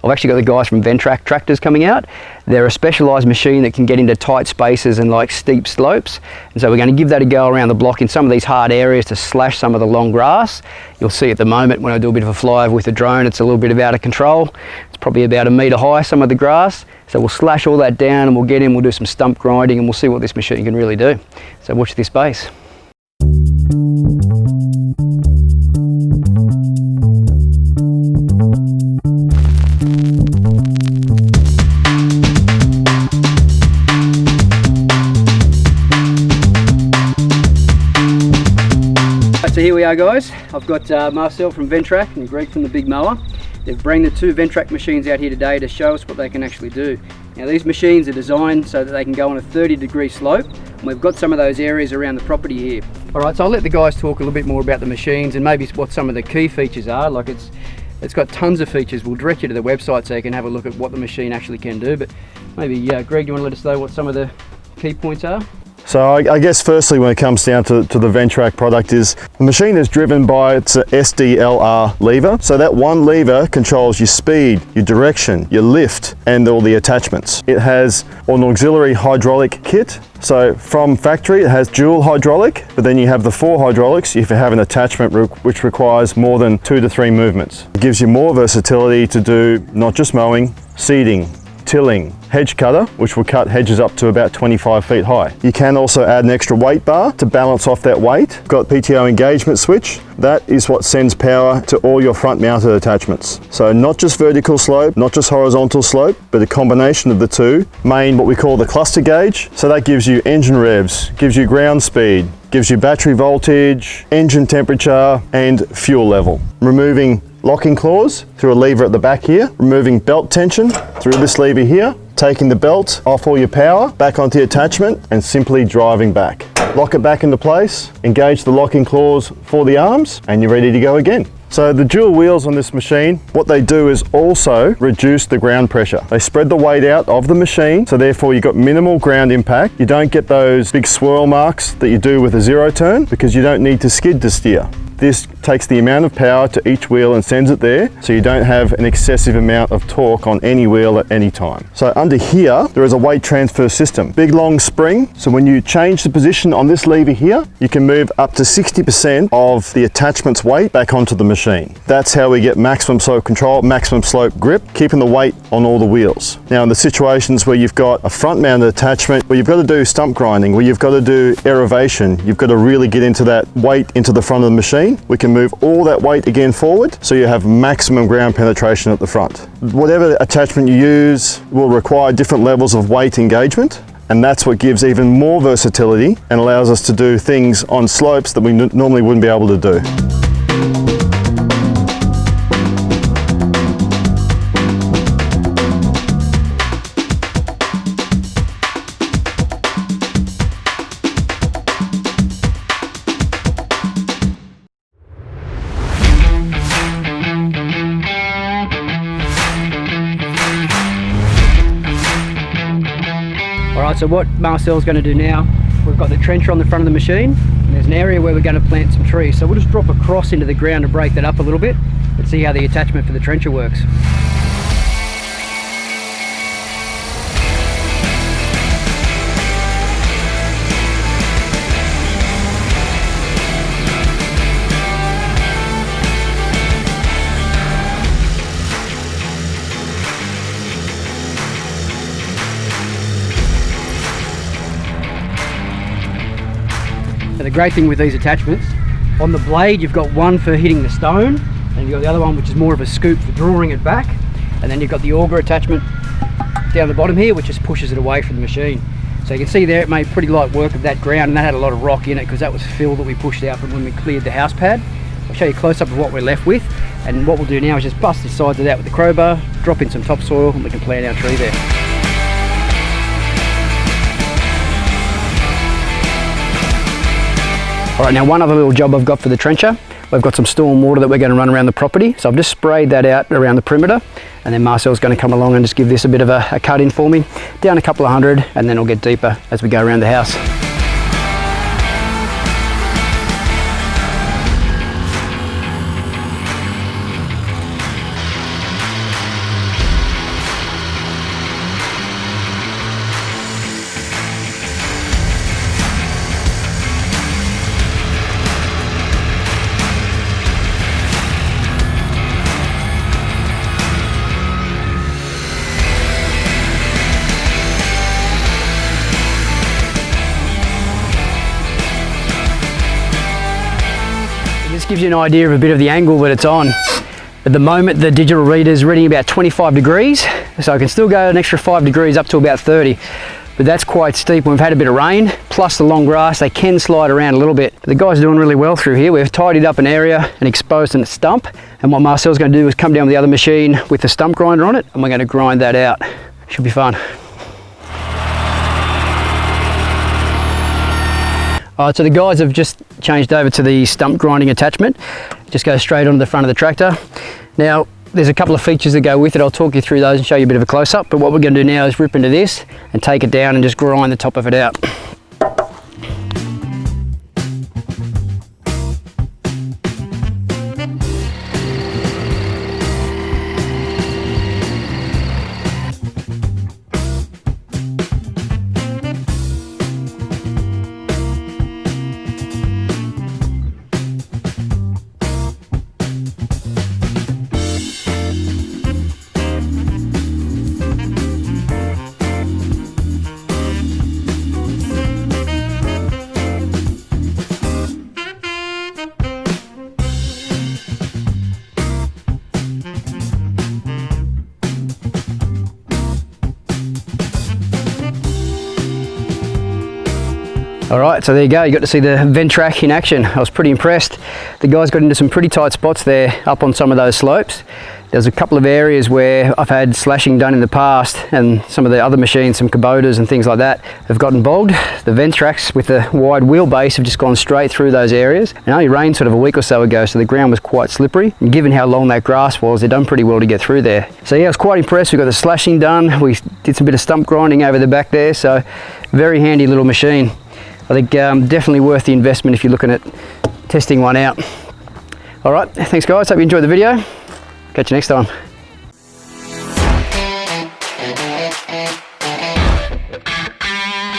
I've actually got the guys from Ventrac tractors coming out. They're a specialised machine that can get into tight spaces and like steep slopes. And so we're going to give that a go around the block in some of these hard areas to slash some of the long grass. You'll see at the moment when I do a bit of a flyover with the drone, it's a little bit out of control. It's probably about 1 metre high, some of the grass. So we'll slash all that down and we'll get in, we'll do some stump grinding and we'll see what this machine can really do. So watch this space. So here we are guys, I've got Marcel from Ventrac and Greg from the Big Mower. They've brought the 2 Ventrac machines out here today to show us what they can actually do. Now these machines are designed so that they can go on a 30-degree slope, and we've got some of those areas around the property here. Alright, so I'll let the guys talk a little bit more about the machines and maybe what some of the key features are. Like it's got tons of features. We'll direct you to the website so you can have a look at what the machine actually can do, but maybe Greg, you want to let us know what some of the key points are? So I guess firstly when it comes down to the Ventrac product is the machine is driven by its SDLR lever. So that one lever controls your speed, your direction, your lift and all the attachments. It has an auxiliary hydraulic kit. So from factory it has dual hydraulic, but then you have the 4 hydraulics if you have an attachment which requires more than 2 to 3 movements. It gives you more versatility to do not just mowing, seeding, tilling, hedge cutter, which will cut hedges up to about 25 feet high. You can also add an extra weight bar to balance off that weight. Got PTO Engagement Switch. That is what sends power to all your front mounted attachments. So not just vertical slope, not just horizontal slope, but a combination of the two. Main, what we call the cluster gauge. So that gives you engine revs, gives you ground speed, gives you battery voltage, engine temperature, and fuel level. Removing locking claws through a lever at the back here, removing belt tension through this lever here, taking the belt off all your power, back onto the attachment, and simply driving back. Lock it back into place, engage the locking claws for the arms, and you're ready to go again. So the dual wheels on this machine, what they do is also reduce the ground pressure. They spread the weight out of the machine, so therefore you've got minimal ground impact. You don't get those big swirl marks that you do with a zero turn because you don't need to skid to steer. This takes the amount of power to each wheel and sends it there, so you don't have an excessive amount of torque on any wheel at any time. So under here, there is a weight transfer system. Big long spring, so when you change the position on this lever here, you can move up to 60% of the attachment's weight back onto the machine. That's how we get maximum slope control, maximum slope grip, keeping the weight on all the wheels. Now in the situations where you've got a front mounted attachment, where you've got to do stump grinding, where you've got to do aerovation, you've got to really get into that weight into the front of the machine, we can move all that weight again forward so you have maximum ground penetration at the front. Whatever attachment you use will require different levels of weight engagement, and that's what gives even more versatility and allows us to do things on slopes that we normally wouldn't be able to do. Alright, so what Marcel's going to do now, we've got the trencher on the front of the machine, and there's an area where we're going to plant some trees. So we'll just drop across into the ground to break that up a little bit and see how the attachment for the trencher works. The great thing with these attachments, on the blade you've got one for hitting the stone, and you've got the other one which is more of a scoop for drawing it back, and then you've got the auger attachment down the bottom here which just pushes it away from the machine. So you can see there it made pretty light work of that ground, and that had a lot of rock in it because that was fill that we pushed out from when we cleared the house pad. I'll show you a close up of what we're left with, and what we'll do now is just bust the sides of that with the crowbar, drop in some topsoil, and we can plant our tree there. Alright, now one other little job I've got for the trencher. We've got some storm water that we're going to run around the property, so I've just sprayed that out around the perimeter, and then Marcel's going to come along and just give this a bit of a cut in for me, down a couple of hundred, and then it'll get deeper as we go around the house. just gives you an idea of a bit of the angle that it's on. At the moment, the digital reader is reading about 25 degrees, so I can still go an extra 5 degrees up to about 30. But that's quite steep when we've had a bit of rain, plus the long grass, they can slide around a little bit. But the guys are doing really well through here. We've tidied up an area and exposed a stump, and what Marcel's going to do is come down with the other machine with the stump grinder on it, and we're going to grind that out. Should be fun. Alright, so the guys have just changed over to the stump grinding attachment. Just goes straight onto the front of the tractor. Now, there's a couple of features that go with it. I'll talk you through those and show you a bit of a close-up, but what we're going to do now is rip into this and take it down and just grind the top of it out. Alright, so there you go, you got to see the Ventrac in action. I was pretty impressed. The guys got into some pretty tight spots there up on some of those slopes. There's a couple of areas where I've had slashing done in the past, and some of the other machines, some Kubotas and things like that, have gotten bogged. The Ventracs with the wide wheelbase have just gone straight through those areas. And only rained sort of a week or so ago, so the ground was quite slippery. And given how long that grass was, they've done pretty well to get through there. So yeah, I was quite impressed. We got the slashing done. We did some bit of stump grinding over the back there, so very handy little machine. I think definitely worth the investment if you're looking at testing one out. Alright, thanks guys, hope you enjoyed the video. Catch you next time.